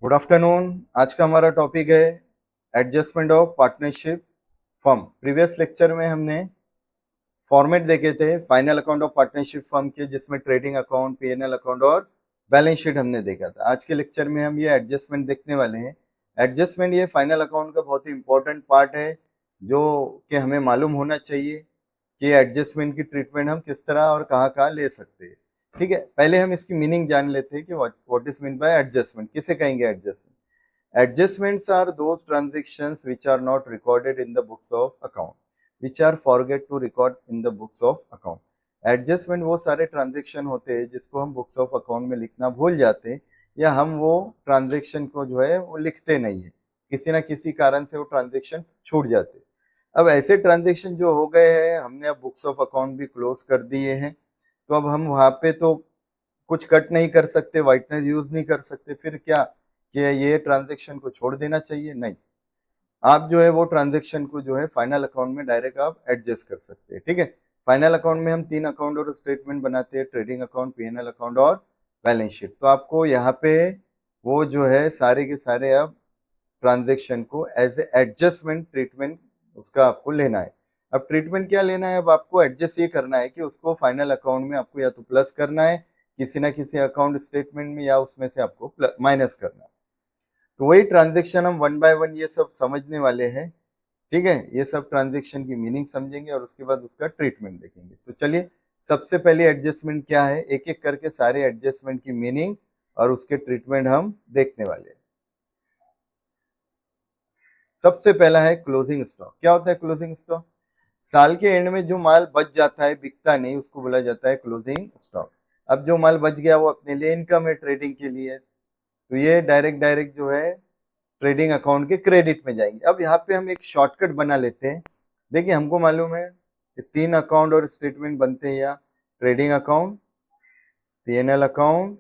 Good afternoon. आज का हमारा टॉपिक है adjustment of partnership firm. Previous lecture में हमने फॉर्मेट देखे थे final account of partnership firm के, जिसमें ट्रेडिंग अकाउंट, पीएनएल अकाउंट और बैलेंस शीट हमने देखा था। आज के लेक्चर में हम ये एडजस्टमेंट देखने वाले हैं। एडजस्टमेंट ये फाइनल अकाउंट का बहुत ही इंपॉर्टेंट पार्ट है, जो कि हमें मालूम होना चाहिए कि एडजस्टमेंट की ट्रीटमेंट हम किस तरह और कहाँ कहाँ ले सकते हैं। ठीक है, पहले हम इसकी मीनिंग जान लेते हैं कि what is mean by adjustment. किसे कहेंगे adjustment? Adjustments are those transactions which are not recorded in the books of account, which are forget to record in the books of account. Adjustment वो सारे transaction होते हैं जिसको हम books of account में लिखना भूल जाते हैं, या हम वो ट्रांजेक्शन को जो है वो लिखते नहीं है, किसी ना किसी कारण से वो ट्रांजेक्शन छूट जाते हैं। अब ऐसे ट्रांजेक्शन जो हो गए हैं, हमने अब बुक्स ऑफ अकाउंट भी क्लोज कर दिए हैं, तो अब हम वहाँ पे तो कुछ कट नहीं कर सकते, व्हाइटनर यूज नहीं कर सकते। फिर क्या कि ये ट्रांजेक्शन को छोड़ देना चाहिए? नहीं, आप जो है वो ट्रांजेक्शन को जो है फाइनल अकाउंट में डायरेक्ट आप एडजस्ट कर सकते हैं। ठीक है, फाइनल अकाउंट में हम 3 अकाउंट और स्टेटमेंट बनाते हैं, ट्रेडिंग अकाउंट, पीएनएल अकाउंट और बैलेंस शीट। तो आपको यहाँ पे वो जो है सारे के सारे अब ट्रांजेक्शन को एज ए एडजस्टमेंट ट्रीटमेंट उसका आपको लेना है। अब ट्रीटमेंट क्या लेना है? अब आपको एडजस्ट ये करना है कि उसको फाइनल अकाउंट में आपको या तो प्लस करना है किसी ना किसी अकाउंट स्टेटमेंट में, या उसमें से आपको माइनस करना है। तो वही ट्रांजेक्शन हम वन बाय वन ये सब समझने वाले हैं। ठीक है, ये सब ट्रांजेक्शन की मीनिंग समझेंगे और उसके बाद उसका ट्रीटमेंट देखेंगे। तो चलिए, सबसे पहले एडजस्टमेंट क्या है, एक एक करके सारे एडजस्टमेंट की मीनिंग और उसके ट्रीटमेंट हम देखने वाले हैं। सबसे पहला है क्लोजिंग स्टॉक। क्या होता है क्लोजिंग स्टॉक? साल के एंड में जो माल बच जाता है, बिकता नहीं, उसको बोला जाता है क्लोजिंग स्टॉक। अब जो माल बच गया वो अपने लिए इनकम है, ट्रेडिंग के लिए, तो ये डायरेक्ट डायरेक्ट जो है ट्रेडिंग अकाउंट के क्रेडिट में जाएंगे। अब यहाँ पे हम एक शॉर्टकट बना लेते हैं। देखिए, हमको मालूम है कि 3 अकाउंट और स्टेटमेंट बनते हैं, या ट्रेडिंग अकाउंट, पीएनएल अकाउंट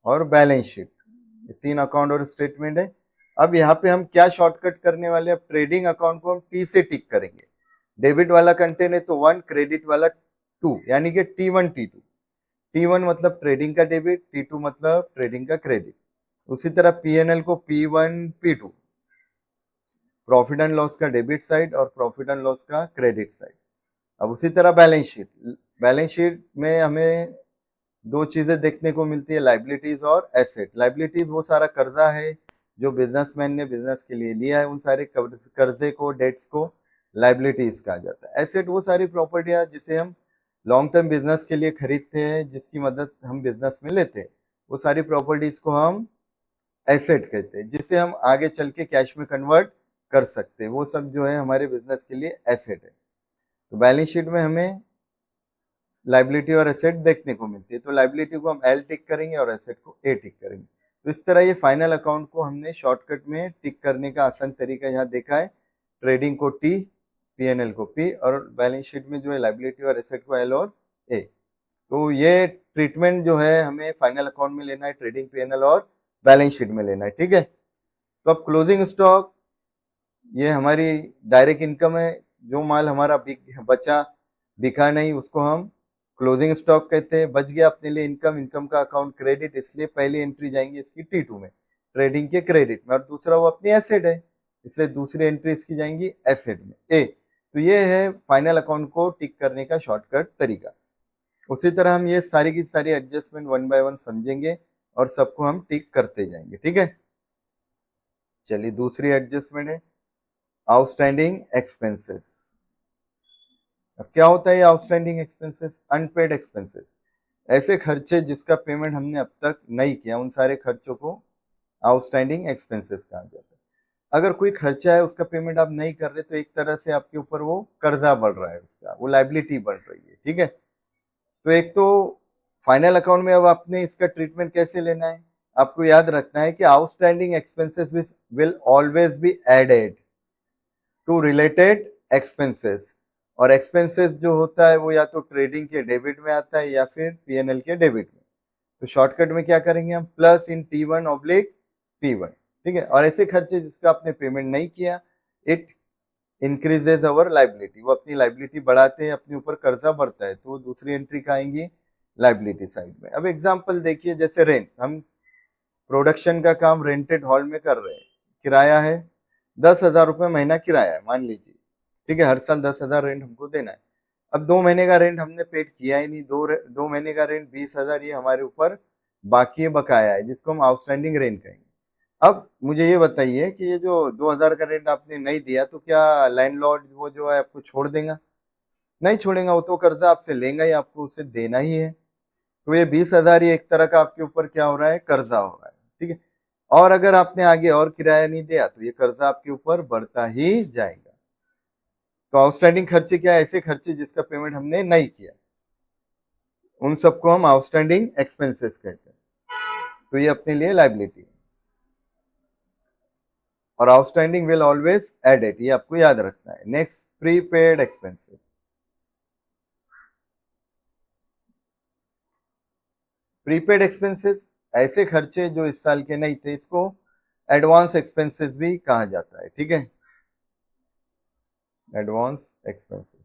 और बैलेंस शीट। ये 3 अकाउंट और स्टेटमेंट है। अब यहाँ पे हम क्या शॉर्टकट करने वाले हैं? ट्रेडिंग अकाउंट को हम टी से टिक करेंगे। डेबिट वाला कंटेंट है तो 1, क्रेडिट वाला 2, यानी कि T1 T2। T1 मतलब ट्रेडिंग का डेबिट, T2 मतलब ट्रेडिंग का क्रेडिट। उसी तरह पीएनएल को P1 P2, profit and loss का डेबिट साइड और प्रॉफिट एंड लॉस का क्रेडिट साइड। अब उसी तरह बैलेंस शीट, बैलेंस शीट में हमें दो चीजें देखने को मिलती है, लाइबिलिटीज और एसेट। लाइबिलिटीज वो सारा कर्जा है जो बिजनेसमैन ने बिजनेस के लिए लिया है, उन सारे कर्जे को, डेट्स को लाइबिलिटीज कहा जाता है। एसेट वो सारी प्रॉपर्टियां जिसे हम लॉन्ग टर्म बिजनेस के लिए खरीदते हैं, जिसकी मदद हम बिजनेस में लेते हैं, वो सारी प्रॉपर्टीज को हम एसेट कहते हैं, जिसे हम आगे चल के कैश में कन्वर्ट कर सकते हैं। वो सब जो है हमारे बिजनेस के लिए एसेट है। तो बैलेंस शीट में हमें लाइबिलिटी और एसेट देखने को मिलती है, तो लाइबिलिटी को हम एल टिक करेंगे और एसेट को ए टिक करेंगे। तो इस तरह ये फाइनल अकाउंट को हमने शॉर्टकट में टिक करने का आसान तरीका यहाँ देखा है। ट्रेडिंग को टी, पीएनएल को पी, और बैलेंस शीट में जो है लाइबिलिटी और एसेट को एल और ए। तो ये ट्रीटमेंट जो है हमें फाइनल अकाउंट में लेना है, ट्रेडिंग, पीएनएल और बैलेंस शीट में लेना है। ठीक है, तो अब क्लोजिंग स्टॉक ये हमारी डायरेक्ट इनकम है। जो माल हमारा बचा, बिका नहीं, उसको हम क्लोजिंग स्टॉक कहते हैं। बच गया अपने लिए इनकम, इनकम का अकाउंट क्रेडिट, इसलिए पहली एंट्री जाएंगी इसकी T2 में, ट्रेडिंग के क्रेडिट में, और दूसरा वो अपनी एसेट है, इसलिए दूसरी एंट्री इसकी जाएंगी एसेट में, ए। तो ये है फाइनल अकाउंट को टिक करने का शॉर्टकट तरीका। उसी तरह हम ये सारी की सारी एडजस्टमेंट वन बाय वन समझेंगे और सबको हम टिक करते जाएंगे। ठीक है, चलिए दूसरी एडजस्टमेंट है आउटस्टैंडिंग एक्सपेंसेस। अब क्या होता है आउटस्टैंडिंग एक्सपेंसेस? अनपेड एक्सपेंसेस, ऐसे खर्चे जिसका पेमेंट हमने अब तक नहीं किया, उन सारे खर्चों को आउटस्टैंडिंग एक्सपेंसेस कहा जाता है। अगर कोई खर्चा है उसका पेमेंट आप नहीं कर रहे, तो एक तरह से आपके ऊपर वो कर्जा बढ़ रहा है, उसका वो लाइबिलिटी बढ़ रही है। ठीक है, तो एक तो फाइनल अकाउंट में अब आपने इसका ट्रीटमेंट कैसे लेना है? आपको याद रखना है कि outstanding expenses will always be added to related expenses, और एक्सपेंसेस जो होता है वो या तो ट्रेडिंग के डेबिट में आता है या फिर पीएनएल के डेबिट में। तो शॉर्टकट में क्या करेंगे हम? प्लस इन T1/P1। ठीक है, और ऐसे खर्चे जिसका आपने पेमेंट नहीं किया, इट इंक्रीजेज अवर लाइबिलिटी, वो अपनी लाइबिलिटी बढ़ाते हैं, अपने ऊपर कर्जा बढ़ता है, तो वो दूसरी एंट्री का आएंगी लाइबिलिटी साइड में। अब एग्जाम्पल देखिए, जैसे रेंट, हम प्रोडक्शन का काम रेंटेड हॉल में कर रहे हैं, किराया है 10,000 रुपये महीना किराया है मान लीजिए, ठीक है, हर साल 10,000 रेंट हमको देना है। अब 2 महीने का रेंट हमने पेड किया ही नहीं, दो महीने का रेंट 20,000 ये हमारे ऊपर बाकी बकाया है, जिसको हम आउटस्टैंडिंग रेंट कहेंगे। अब मुझे ये बताइए कि ये जो 2,000 का रेंट आपने नहीं दिया तो क्या लैंडलॉर्ड वो जो है आपको छोड़ देगा? नहीं छोड़ेगा, वो तो कर्जा आपसे लेगा ही, आपको उसे देना ही है। तो ये 20,000 ये एक तरह का आपके ऊपर क्या हो रहा है, कर्जा हो रहा है, ठीक है। और अगर आपने आगे और किराया नहीं दिया तो ये कर्जा आपके ऊपर बढ़ता ही जाएगा। तो आउटस्टैंडिंग खर्चे क्या है, ऐसे खर्चे जिसका पेमेंट हमने नहीं किया, उन सबको हम आउटस्टैंडिंग एक्सपेंसेस कहते हैं। तो ये अपने लिए लाइबिलिटी है, और आउटस्टैंडिंग विल ऑलवेज एडेड, ये आपको याद रखना है। Next, prepaid expenses. Prepaid expenses ऐसे खर्चे जो इस साल के नहीं थे, इसको एडवांस एक्सपेंसेस भी कहा जाता है, ठीक है। एडवांस एक्सपेंसेस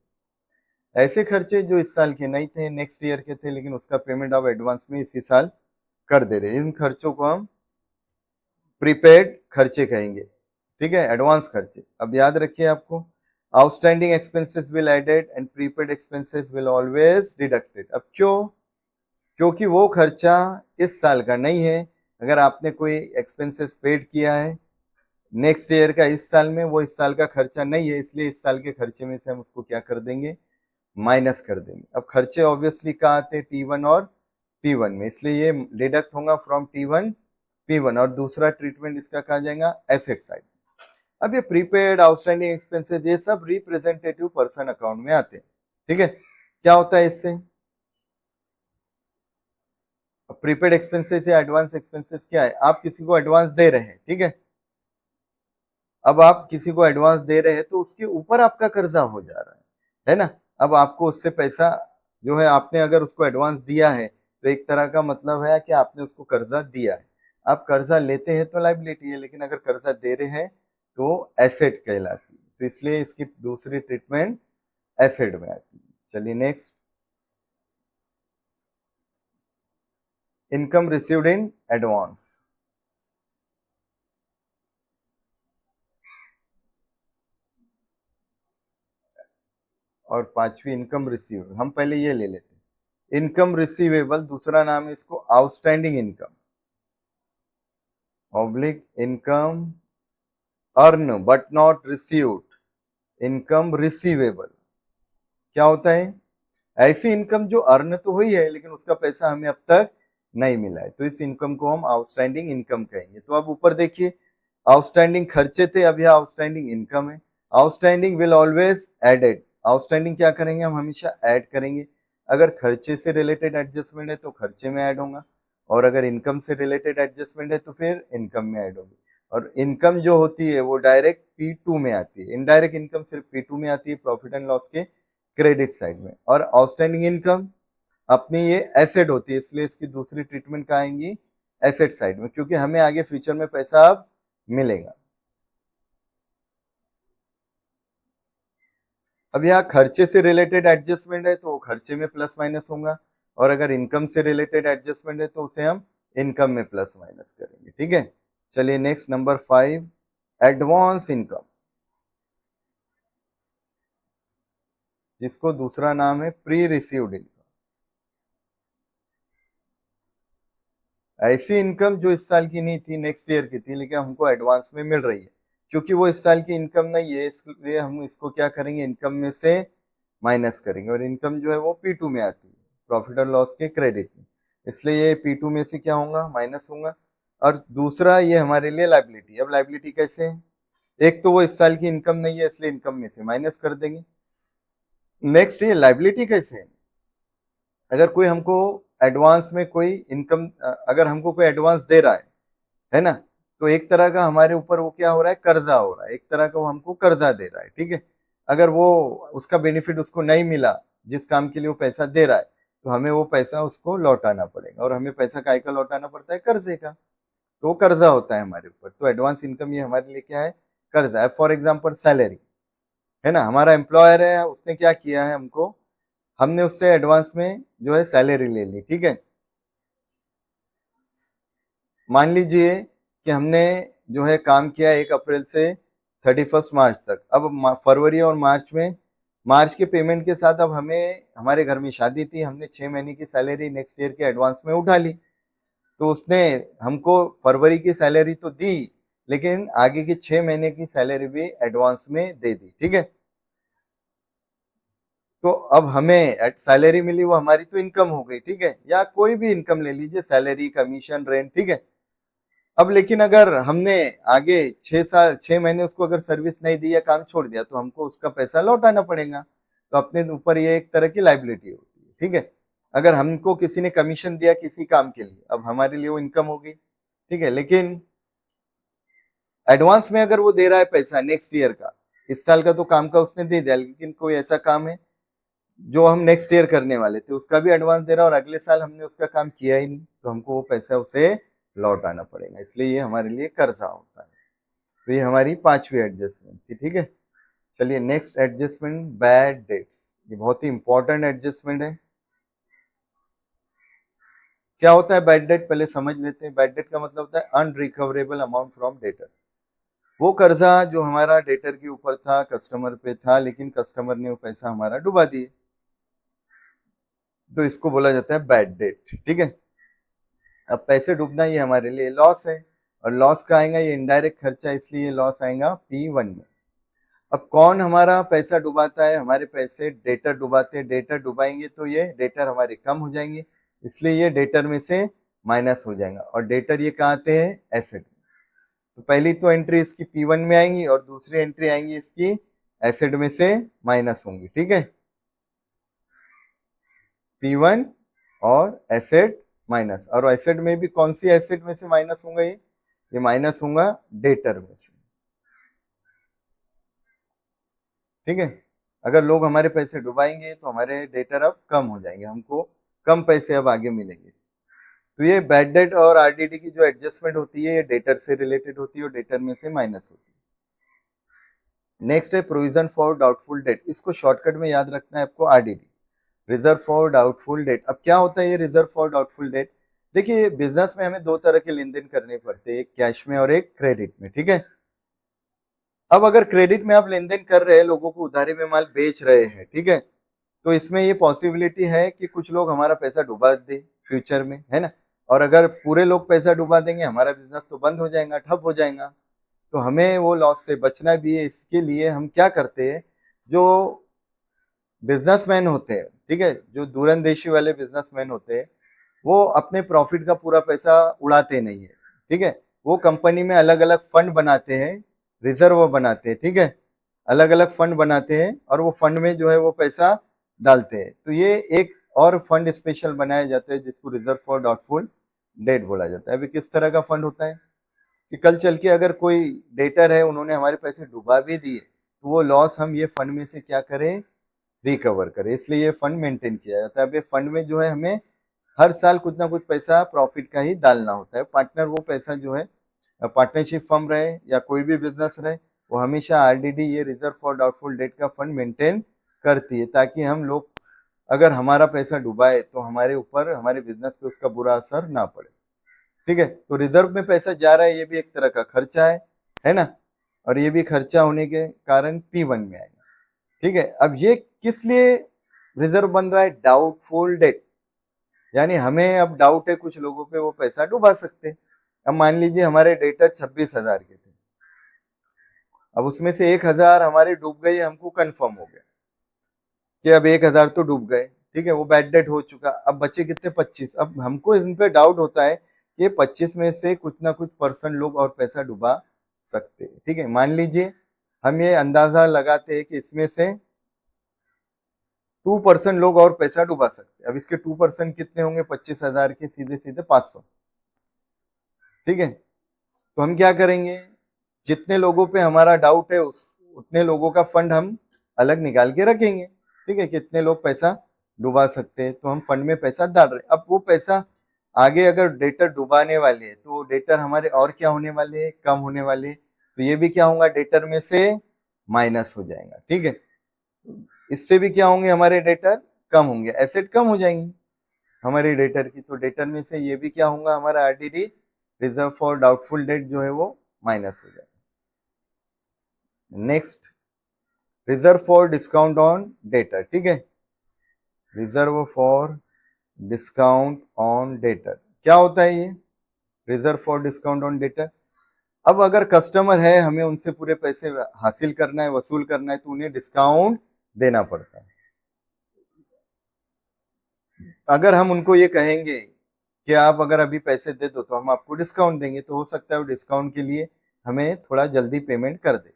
ऐसे खर्चे जो इस साल के नहीं थे, नेक्स्ट ईयर के थे, लेकिन उसका पेमेंट आप एडवांस में इसी साल कर दे रहे हैं, इन खर्चों को हम प्रीपेड खर्चे कहेंगे, ठीक है, एडवांस खर्चे। अब याद रखिए आपको, outstanding expenses will added and prepaid expenses will always deducted. अब क्यों? क्योंकि वो खर्चा इस साल का नहीं है। अगर आपने कोई एक्सपेंसेस पेड किया है नेक्स्ट ईयर का इस साल में, वो इस साल का खर्चा नहीं है, इसलिए इस साल के खर्चे में से हम उसको क्या कर देंगे, माइनस कर देंगे। अब खर्चे ऑब्वियसली कहाँ आते हैं, T1 और P1 में, इसलिए ये डिडक्ट होगा फ्रॉम T1 P1, और दूसरा ट्रीटमेंट इसका कहा जाएगा एसेट साइड। अब ये प्रीपेड आउटस्टैंडिंग एक्सपेंसेस ये सब रिप्रेजेंटेटिव पर्सन अकाउंट में आते हैं, ठीक है। क्या होता है इससे, प्रीपेड एक्सपेंसेस या एडवांस एक्सपेंसेस क्या है, आप किसी को एडवांस दे रहे हैं, ठीक है। अब आप किसी को एडवांस दे रहे हैं तो उसके ऊपर आपका कर्जा हो जा रहा है ना। अब आपको उससे पैसा जो है, आपने अगर उसको एडवांस दिया है तो एक तरह का मतलब है कि आपने उसको कर्जा दिया है। आप कर्जा लेते हैं तो लाइबिलिटी है, लेकिन अगर कर्जा दे रहे हैं तो एसेट कहलाती है, तो इसलिए इसकी दूसरी ट्रीटमेंट एसेट में आती है। चलिए next, income received in advance. और पांचवी इनकम रिसीव, हम पहले ये ले लेते हैं, इनकम रिसीवेबल, दूसरा नाम है इसको outstanding income, oblique income earn but not received, income receivable. क्या होता है, ऐसी इनकम जो अर्न तो हुई है लेकिन उसका पैसा हमें अब तक नहीं मिला है, तो इस इनकम को हम आउटस्टैंडिंग इनकम कहेंगे। तो अब ऊपर देखिए, आउटस्टैंडिंग खर्चे थे, अब यह आउटस्टैंडिंग इनकम है। Outstanding will always added, outstanding क्या करेंगे, हम हमेशा ऐड करेंगे। अगर खर्चे से रिलेटेड एडजस्टमेंट है तो खर्चे में ऐड होगा, और अगर इनकम से रिलेटेड एडजस्टमेंट है तो फिर इनकम में ऐड होगी। और इनकम जो होती है वो डायरेक्ट P2 में आती है, इनडायरेक्ट इनकम सिर्फ P2 में आती है, प्रॉफिट एंड लॉस के क्रेडिट साइड में। और आउटस्टैंडिंग इनकम अपनी ये एसेट होती है, इसलिए इसकी दूसरी ट्रीटमेंट कहाँ आएंगी, एसेट साइड में, क्योंकि हमें आगे फ्यूचर में पैसा अब मिलेगा। अब यहाँ खर्चे से रिलेटेड एडजस्टमेंट है तो खर्चे में प्लस माइनस होगा, और अगर इनकम से रिलेटेड एडजस्टमेंट है तो उसे हम इनकम में प्लस माइनस करेंगे, ठीक है। चलिए नेक्स्ट, नंबर 5, एडवांस इनकम, जिसको दूसरा नाम है प्री रिसीव्ड इनकम। ऐसी इनकम जो इस साल की नहीं थी, नेक्स्ट ईयर की थी, लेकिन हमको एडवांस में मिल रही है, क्योंकि वो इस साल की इनकम नहीं है, इसलिए हम इसको क्या करेंगे, इनकम में से माइनस करेंगे। और इनकम जो है वो P2 में आती है, प्रॉफिट और लॉस के क्रेडिट में, इसलिए ये P2 में से क्या होगा, माइनस होगा। और दूसरा ये हमारे लिए लाइबिलिटी। अब लाइबिलिटी कैसे है, एक तो वो इस साल की इनकम नहीं है इसलिए इनकम में से माइनस कर देंगे। नेक्स्ट ये लाइबिलिटी कैसे है, अगर कोई हमको एडवांस में कोई इनकम, अगर हमको कोई एडवांस दे रहा है ना, तो एक तरह का हमारे ऊपर वो क्या हो रहा है, कर्जा हो रहा है, एक तरह का वो हमको कर्जा दे रहा है, ठीक है। अगर वो उसका बेनिफिट उसको नहीं मिला जिस काम के लिए वो पैसा दे रहा है, तो हमें वो पैसा उसको लौटाना पड़ेगा, और हमें पैसा काय का लौटाना पड़ता है, कर्जे का, तो वो कर्जा होता है हमारे ऊपर। तो एडवांस इनकम ये हमारे लिए क्या है, कर्जा है। फॉर एग्जाम्पल सैलरी है ना, हमारा एम्प्लॉयर है, उसने क्या किया है, हमको, हमने उससे एडवांस में जो है सैलरी ले ली, ठीक है। मान लीजिए कि हमने जो है काम किया 1 अप्रैल से 31 मार्च तक। अब फरवरी और मार्च में, मार्च के पेमेंट के साथ अब हमें, हमारे घर में शादी थी, हमने 6 महीने की सैलरी नेक्स्ट ईयर के एडवांस में उठा ली। तो उसने हमको फरवरी की सैलरी तो दी, लेकिन आगे की 6 महीने की सैलरी भी एडवांस में दे दी। ठीक है, तो अब हमें सैलरी मिली, वो हमारी तो इनकम हो गई। ठीक है, या कोई भी इनकम ले लीजिए, सैलरी, कमीशन, रेंट। ठीक है, अब लेकिन अगर हमने आगे 6 साल 6 महीने उसको अगर सर्विस नहीं दी या काम छोड़ दिया, तो हमको उसका पैसा लौटाना पड़ेगा। तो अपने ऊपर ये एक तरह की लाइबिलिटी होती है। ठीक है, अगर हमको किसी ने कमीशन दिया किसी काम के लिए, अब हमारे लिए वो इनकम हो गई। ठीक है, लेकिन एडवांस में अगर वो दे रहा है पैसा नेक्स्ट ईयर का, इस साल का तो काम का उसने दे दिया, लेकिन कोई ऐसा काम है जो हम नेक्स्ट ईयर करने वाले थे, उसका भी एडवांस दे रहा है और अगले साल हमने उसका काम किया ही नहीं, तो हमको वो पैसा उसे लौटाना पड़ेगा। इसलिए ये हमारे लिए कर्जा होता है। तो ये हमारी 5वीं एडजस्टमेंट थी। ठीक है, चलिए नेक्स्ट एडजस्टमेंट, बैड डेट्स। ये बहुत ही इंपॉर्टेंट एडजस्टमेंट है। क्या होता है बैड डेट, पहले समझ लेते हैं। बैड डेट का मतलब होता है अनरिकवरेबल अमाउंट फ्रॉम डेटर। वो कर्जा जो हमारा डेटर के ऊपर था, कस्टमर पे था, लेकिन कस्टमर ने वो पैसा हमारा डुबा दिए, तो इसको बोला जाता है बैड डेट। ठीक है, अब पैसे डूबना ये हमारे लिए लॉस है, और लॉस का आएगा ये इनडायरेक्ट खर्चा, इसलिए लॉस आएगा P1 में। अब कौन हमारा पैसा डुबाता है, हमारे पैसे डेटर डुबाते हैं। डेटर डुबाएंगे तो ये डेटर हमारे कम हो जाएंगे, इसलिए ये डेटर में से माइनस हो जाएगा। और डेटर ये कहाँ आते हैं, एसेट में। तो पहली तो एंट्री इसकी P1 में आएंगी, और दूसरी एंट्री आएंगी इसकी एसेट में से माइनस होंगी। ठीक है, P1 और एसेट माइनस। और एसेट में भी कौन सी एसेट में से माइनस होगा, ये माइनस होगा डेटर में से। ठीक है, अगर लोग हमारे पैसे डुबाएंगे तो हमारे डेटर अब कम हो जाएंगे, हमको कम पैसे अब आगे मिलेंगे। तो ये बैड डेट और आरडीडी की जो एडजस्टमेंट होती है, ये डेटर से रिलेटेड होती है और डेटर में से माइनस होती है। नेक्स्ट है प्रोविजन फॉर डाउटफुल डेट। इसको शॉर्टकट में याद रखना है आपको, RDD, reserve for doubtful debt. अब क्या होता है ये रिजर्व फॉर डाउटफुल डेट? देखिए, बिजनेस में हमें 2 तरह के लेन देन करने पड़ते हैं, एक कैश में और एक क्रेडिट में। ठीक है, अब अगर क्रेडिट में आप लेन देन कर रहे हैं, लोगों को उधारी में माल बेच रहे हैं, ठीक है, तो इसमें ये पॉसिबिलिटी है कि कुछ लोग हमारा पैसा डुबा दे फ्यूचर में, है ना। और अगर पूरे लोग पैसा डुबा देंगे, हमारा बिजनेस तो बंद हो जाएगा, ठप हो जाएगा। तो हमें वो लॉस से बचना भी है। इसके लिए हम क्या करते हैं, जो बिजनेसमैन होते हैं, ठीक है, जो दूरंदेशी वाले बिजनेसमैन होते हैं, वो अपने प्रॉफिट का पूरा पैसा उड़ाते नहीं है। ठीक है, वो कंपनी में अलग अलग फंड बनाते हैं, रिजर्व बनाते हैं। ठीक है, अलग अलग फंड बनाते हैं, और वो फंड में जो है वो पैसा डालते हैं। तो ये एक और फंड स्पेशल बनाया जाता है, जिसको रिजर्व फॉर डाउटफुल डेट बोला जाता है। अभी किस तरह का फंड होता है कि कल चल के अगर कोई डेटर है, उन्होंने हमारे पैसे डुबा भी दिए, तो वो लॉस हम ये फंड में से क्या करें, रिकवर करें। इसलिए ये फंड मेंटेन किया जाता है। अब ये फंड में जो है हमें हर साल कुछ ना कुछ पैसा प्रॉफिट का ही डालना होता है। पार्टनर वो पैसा जो है, पार्टनरशिप फर्म रहे या कोई भी बिजनेस रहे, वो हमेशा आरडीडी, ये रिजर्व फॉर डाउटफुल डेट का फंड मेंटेन करती है, ताकि हम लोग अगर हमारा पैसा डुबाए तो हमारे ऊपर, हमारे बिजनेस पे उसका बुरा असर ना पड़े। ठीक है, तो रिजर्व में पैसा जा रहा है, ये भी एक तरह का खर्चा है ना, और ये भी खर्चा होने के कारण P1 में आएगा। ठीक है, अब ये किस लिए रिजर्व बन रहा है, डाउटफुल डेट, यानी हमें अब डाउट है कुछ लोगों पे वो पैसा डुबा सकते हैं। अब मान लीजिए हमारे डेटर 26,000 के थे, अब उसमें से 1,000 हमारे डूब गए, हमको कंफर्म हो गया कि अब 1,000 तो डूब गए। ठीक है, वो बैड डेट हो चुका, अब बचे कितने, 25। अब हमको इन पे डाउट होता है कि 25 में से कुछ ना कुछ परसेंट लोग और पैसा डुबा सकते हैं। ठीक है, मान लीजिए हम ये अंदाजा लगाते हैं कि इसमें से 2% लोग और पैसा डुबा सकते हैं। अब इसके 2% कितने होंगे, 25,000 के सीधे सीधे 500। ठीक है, तो हम क्या करेंगे, जितने लोगों पे हमारा डाउट है उतने लोगों का फंड हम अलग निकाल के रखेंगे। ठीक है, कितने लोग पैसा डुबा सकते हैं, तो हम फंड में पैसा डाल रहे हैं। अब वो पैसा आगे अगर डेटर डुबाने वाले हैं, तो डेटर हमारे और क्या होने वाले हैं, कम होने वाले। तो ये भी क्या होगा, डेटर में से माइनस हो जाएगा। ठीक है, इससे भी क्या होंगे, हमारे डेटर कम होंगे, एसेट कम हो जाएंगी हमारे डेटर की। तो डेटर में से ये भी क्या होगा, हमारा RDD reserve for doubtful debt जो है वो माइनस हो जाएगा। Next, reserve for discount on debtor, ठीक है, reserve for discount on debtor क्या होता है ये, reserve for discount on debtor. अब अगर कस्टमर है, हमें उनसे पूरे पैसे हासिल करना है, वसूल करना है, तो उन्हें डिस्काउंट देना पड़ता है। अगर हम उनको ये कहेंगे कि आप अगर अभी पैसे दे दो तो हम आपको डिस्काउंट देंगे, तो हो सकता है वो डिस्काउंट के लिए हमें थोड़ा जल्दी पेमेंट कर दे।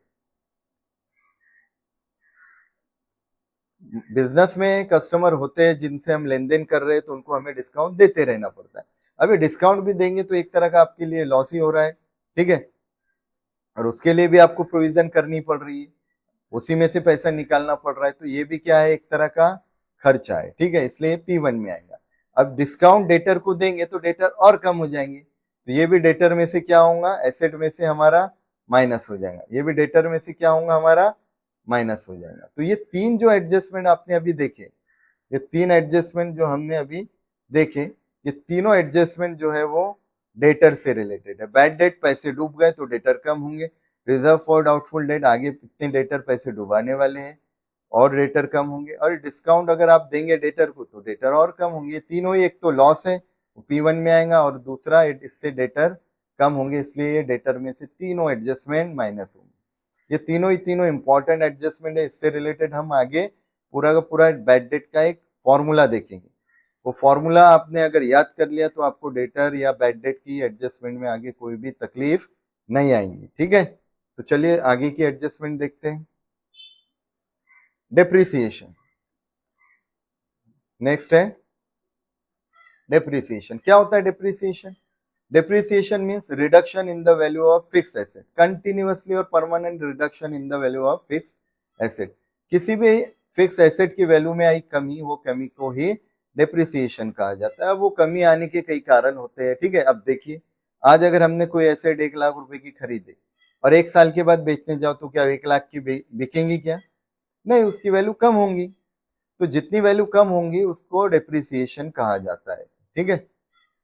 बिजनेस में कस्टमर होते हैं जिनसे हम लेन देन कर रहे हैं, तो उनको हमें डिस्काउंट देते रहना पड़ता है। अभी डिस्काउंट भी देंगे तो एक तरह का आपके लिए लॉस ही हो रहा है, ठीक है, और उसके लिए भी आपको प्रोविजन करनी पड़ रही है, उसी में से पैसा निकालना पड़ रहा है, तो ये भी क्या है, एक तरह का खर्चा है, ठीक है, इसलिए P1 में आएगा। अब डिस्काउंट डेटर को देंगे तो डेटर और कम हो जाएंगे, तो ये भी डेटर में से क्या होगा, एसेट में से हमारा माइनस हो जाएगा, ये भी डेटर में से क्या होगा, हमारा माइनस हो जाएगा। तो ये तीन जो एडजस्टमेंट आपने अभी देखे, ये तीन एडजस्टमेंट जो हमने अभी देखे, ये तीनों एडजस्टमेंट जो है वो डेटर से रिलेटेड है। बैड डेट पैसे डूब गए तो डेटर कम होंगे, रिजर्व फॉर डाउटफुल डेट आगे कितने डेटर पैसे डुबाने वाले हैं और डेटर कम होंगे, और डिस्काउंट अगर आप देंगे डेटर को तो डेटर और कम होंगे। तीनों ही, एक तो लॉस है P1 में आएगा और दूसरा इससे डेटर कम होंगे, इसलिए ये डेटर में से तीनों एडजस्टमेंट माइनस होंगे। ये तीनों ही तीनों इंपॉर्टेंट एडजस्टमेंट है, इससे रिलेटेड हम आगे पूरा का पूरा बैड डेट का एक फॉर्मूला देखेंगे। वो फॉर्मूला आपने अगर याद कर लिया तो आपको डेटर या बैड डेट की एडजस्टमेंट में आगे कोई भी तकलीफ नहीं आएंगी, ठीक है। तो चलिए आगे की एडजस्टमेंट देखते हैं। डेप्रिसिएशन, नेक्स्ट है डेप्रिसिएशन। क्या होता है depreciation? Depreciation means reduction in the value of fixed asset, continuously और permanent reduction in the value of fixed asset. किसी भी फिक्स एसेट की वैल्यू में आई कमी, वो कमी को ही डेप्रिसिएशन कहा जाता है। वो कमी आने के कई कारण होते हैं, ठीक है। अब देखिए, आज अगर हमने कोई एसेट 1 लाख रुपए की खरीदी और 1 साल के बाद बेचने जाओ तो क्या 1 लाख की बिकेंगी? क्या नहीं, उसकी वैल्यू कम होंगी। तो जितनी वैल्यू कम होंगी उसको डेप्रिसिएशन कहा जाता है, ठीक है।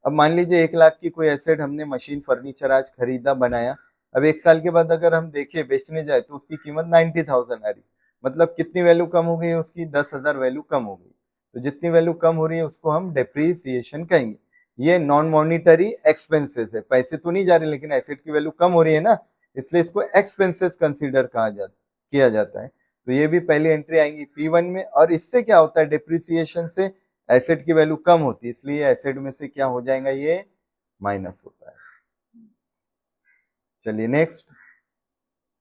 अब मान लीजिए 1 लाख की कोई एसेट हमने मशीन फर्नीचर आज खरीदा बनाया, अब 1 साल के बाद अगर हम देखें बेचने जाए तो उसकी कीमत 90,000 आ रही, मतलब कितनी वैल्यू कम हो गई है उसकी? 10,000 वैल्यू कम हो गई। तो जितनी वैल्यू कम हो रही है उसको हम डेप्रिसिएशन कहेंगे। ये नॉन मॉनिटरी एक्सपेंसेस है, पैसे तो नहीं जा रहे लेकिन एसेट की वैल्यू कम हो रही है ना, इसलिए इसको एक्सपेंसेस कंसिडर किया जाता है। तो ये भी पहली एंट्री आएंगी P1 में। और इससे क्या होता है, डेप्रिसिएशन से एसेट की वैल्यू कम होती है, इसलिए एसेट में से क्या हो जाएगा, ये माइनस होता है। चलिए नेक्स्ट।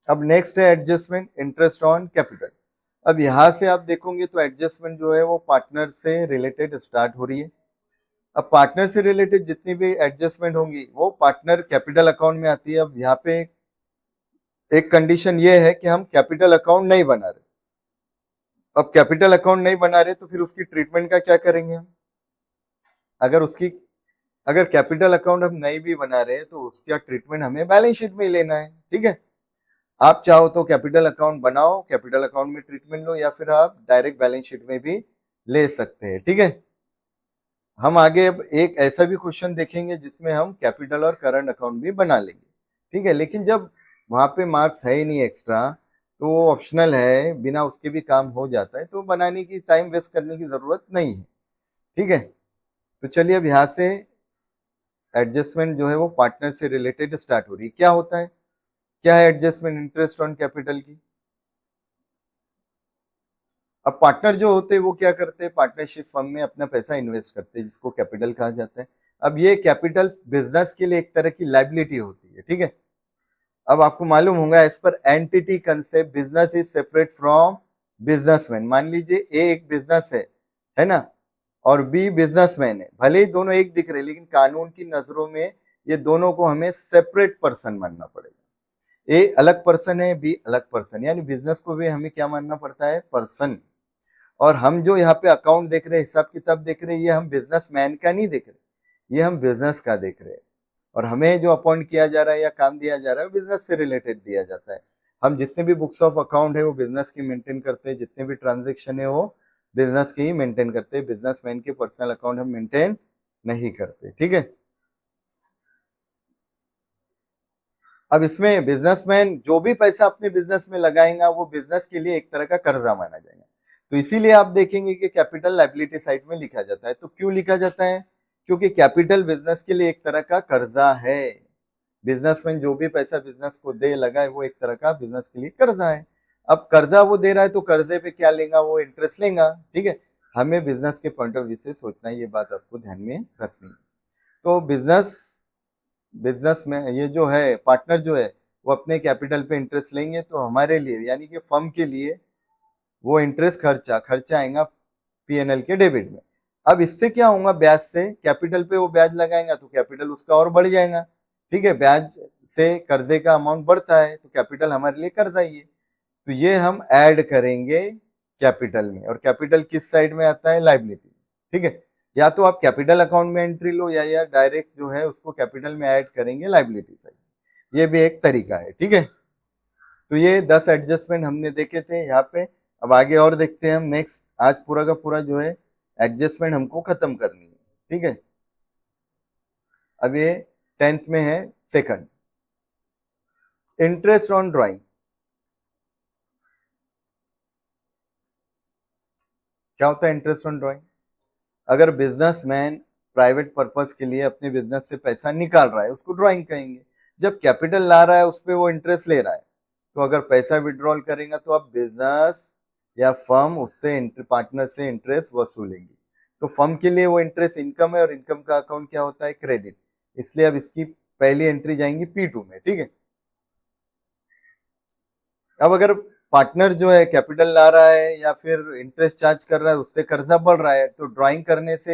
अब नेक्स्ट है एडजस्टमेंट इंटरेस्ट ऑन कैपिटल। अब यहां से आप देखोगे तो एडजस्टमेंट जो है वो पार्टनर से रिलेटेड स्टार्ट हो रही है। अब पार्टनर से रिलेटेड जितनी भी एडजस्टमेंट होंगी वो पार्टनर कैपिटल अकाउंट में आती है। अब यहाँ पे एक कंडीशन ये है कि हम कैपिटल अकाउंट नहीं बना रहे। अब कैपिटल अकाउंट नहीं बना रहे तो फिर उसकी ट्रीटमेंट का क्या करेंगे हम? अगर कैपिटल अकाउंट हम नहीं भी बना रहे तो उसका ट्रीटमेंट हमें बैलेंस शीट में ही लेना है, ठीक है। आप चाहो तो कैपिटल अकाउंट बनाओ, कैपिटल अकाउंट में ट्रीटमेंट लो, या फिर आप डायरेक्ट बैलेंस शीट में भी ले सकते हैं, ठीक है। हम आगे अब एक ऐसा भी क्वेश्चन देखेंगे जिसमें हम कैपिटल और करंट अकाउंट भी बना लेंगे, ठीक है। लेकिन जब वहां पे मार्क्स है ही नहीं एक्स्ट्रा, तो वो ऑप्शनल है, बिना उसके भी काम हो जाता है, तो बनाने की टाइम वेस्ट करने की जरूरत नहीं है, ठीक है। तो चलिए अब यहाँ से एडजस्टमेंट जो है वो पार्टनर से रिलेटेड स्टार्ट हो रही है। क्या होता है, क्या है एडजस्टमेंट इंटरेस्ट ऑन कैपिटल की? अब पार्टनर जो होते हैं वो क्या करते हैं, पार्टनरशिप फर्म में अपना पैसा इन्वेस्ट करते हैं, जिसको कैपिटल कहा जाता है। अब ये कैपिटल बिजनेस के लिए एक तरह की लाइबिलिटी होती है, ठीक है। अब आपको मालूम होगा as per entity concept business is separate from businessman. मान लीजिए ए एक बिजनेस है ना, और बी बिजनेसमैन है, भले ही दोनों एक दिख रहे लेकिन कानून की नजरों में ये दोनों को हमें सेपरेट पर्सन मानना पड़ेगा। ए अलग पर्सन है, बी अलग पर्सन, यानी बिजनेस को भी हमें क्या मानना पड़ता है, पर्सन। और हम जो यहाँ पे अकाउंट देख रहे हैं, हिसाब किताब देख रहे हैं, ये हम बिजनेसमैन का नहीं देख रहे, ये हम बिजनेस का देख रहे हैं। और हमें जो अपॉइंट किया जा रहा है या काम दिया जा रहा है बिजनेस से रिलेटेड दिया जाता है। हम जितने भी बुक्स ऑफ अकाउंट है वो बिजनेस की मेंटेन करते हैं, जितने भी ट्रांजेक्शन है वो बिजनेस के ही मेंटेन करते हैं, बिजनेसमैन के पर्सनल अकाउंट हम मेंटेन नहीं करते, ठीक है। अब इसमें बिजनेसमैन जो भी पैसा अपने बिजनेस में लगाएगा वो बिजनेस के लिए एक तरह का कर्जा माना जाएगा। तो इसीलिए आप देखेंगे कि कैपिटल लायबिलिटी साइड में लिखा जाता है। तो क्यों लिखा जाता है? क्योंकि कैपिटल बिजनेस के लिए एक तरह का कर्जा है। बिजनेसमैन जो भी पैसा बिजनेस को दे लगाए वो एक तरह का बिजनेस के लिए कर्जा है। अब कर्जा वो दे रहा है तो कर्जे पे क्या लेगा? वो इंटरेस्ट लेगा। ठीक है, हमें बिजनेस के पॉइंट ऑफ व्यू से सोचना है, ये बात आपको ध्यान में रखनी है। तो बिजनेस में ये जो है पार्टनर जो है वो अपने कैपिटल पे इंटरेस्ट लेंगे, तो हमारे लिए यानी कि फर्म के लिए वो इंटरेस्ट खर्चा आएगा पीएनएल के डेबिट में। अब इससे क्या होगा? ब्याज से कैपिटल पे वो ब्याज लगाएगा तो कैपिटल उसका और बढ़ जाएगा। ठीक है, ब्याज से कर्जे का अमाउंट बढ़ता है तो कैपिटल हमारे लिए कर्जा ही है। तो ये हम ऐड करेंगे कैपिटल में, और कैपिटल किस साइड में आता है? लायबिलिटी। ठीक है, या तो आप कैपिटल अकाउंट में एंट्री लो या डायरेक्ट जो है उसको कैपिटल में ऐड करेंगे लायबिलिटी साइड। ये भी एक तरीका है। ठीक है, तो ये 10 एडजस्टमेंट हमने देखे थे यहाँ पे। अब आगे और देखते हैं हम नेक्स्ट। आज पूरा का पूरा जो है एडजस्टमेंट हमको खत्म करनी है। ठीक है, अब ये 10th में है सेकंड, इंटरेस्ट ऑन ड्राइंग। क्या होता है इंटरेस्ट ऑन ड्राइंग? अगर बिजनेसमैन प्राइवेट पर्पस के लिए अपने बिजनेस से पैसा निकाल रहा है उसको ड्राइंग कहेंगे। जब कैपिटल ला रहा है उस पर वो इंटरेस्ट ले रहा है, तो अगर पैसा विड्रॉल करेगा तो आप बिजनेस या फर्म उससे पार्टनर से इंटरेस्ट वसूलेंगे। तो फर्म के लिए वो इंटरेस्ट इनकम है, और इनकम का अकाउंट क्या होता है? क्रेडिट। इसलिए अब इसकी पहली एंट्री जाएंगी P2 में। ठीक है, अब अगर पार्टनर जो है कैपिटल ला रहा है या फिर इंटरेस्ट चार्ज कर रहा है, उससे कर्जा बढ़ रहा है, तो ड्राइंग करने से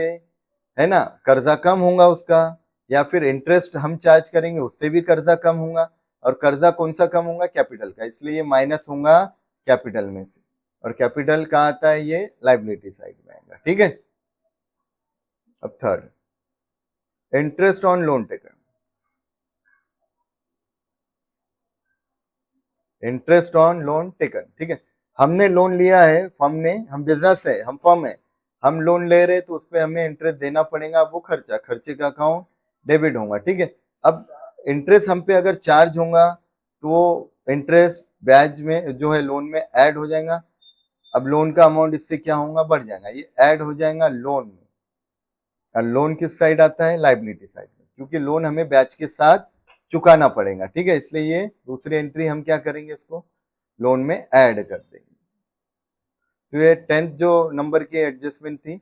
है ना कर्जा कम होगा उसका, या फिर इंटरेस्ट हम चार्ज करेंगे उससे भी कर्जा कम होगा। और कर्जा कौन सा कम होगा? कैपिटल का। इसलिए ये माइनस होगा कैपिटल में से, और कैपिटल कहाँ आता है? ये लायबिलिटी साइड में आएगा। ठीक है, अब third, interest on loan taken. Interest on loan taken. ठीक है, हमने लोन लिया है, फर्म ने, हम बिजनेस है, हम फर्म है, हम लोन ले रहे तो उस पर हमें इंटरेस्ट देना पड़ेगा। वो खर्चे का अकाउंट डेबिट होगा। ठीक है, अब इंटरेस्ट हम पे अगर चार्ज होगा तो वो इंटरेस्ट ब्याज में जो है लोन में ऐड हो जाएगा। अब लोन का अमाउंट इससे क्या होगा? बढ़ जाएगा, ये ऐड हो जाएगा लोन में। और लोन किस साइड आता है? लायबिलिटी साइड में, क्योंकि लोन हमें ब्याज के साथ चुकाना पड़ेगा। ठीक है, इसलिए ये दूसरी एंट्री हम क्या करेंगे? इसको लोन में ऐड कर देंगे। तो ये 10th जो नंबर की एडजस्टमेंट थी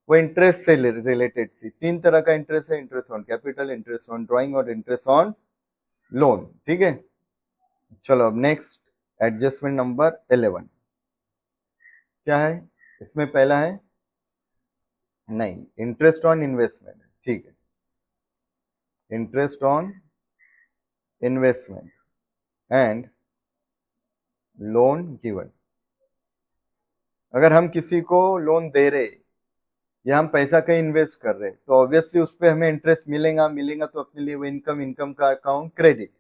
वो इंटरेस्ट से रिलेटेड थी। 3 तरह का इंटरेस्ट है, interest on capital, interest on drawing और इंटरेस्ट ऑन लोन। ठीक है, चलो अब नेक्स्ट एडजस्टमेंट नंबर 11 क्या है? इसमें पहला है, नहीं, इंटरेस्ट ऑन इन्वेस्टमेंट। ठीक है, interest on investment and loan given. अगर हम किसी को लोन दे रहे या हम पैसा कहीं इन्वेस्ट कर रहे तो ऑब्वियसली उस पर हमें इंटरेस्ट मिलेगा तो अपने लिए वो इनकम का अकाउंट क्रेडिट,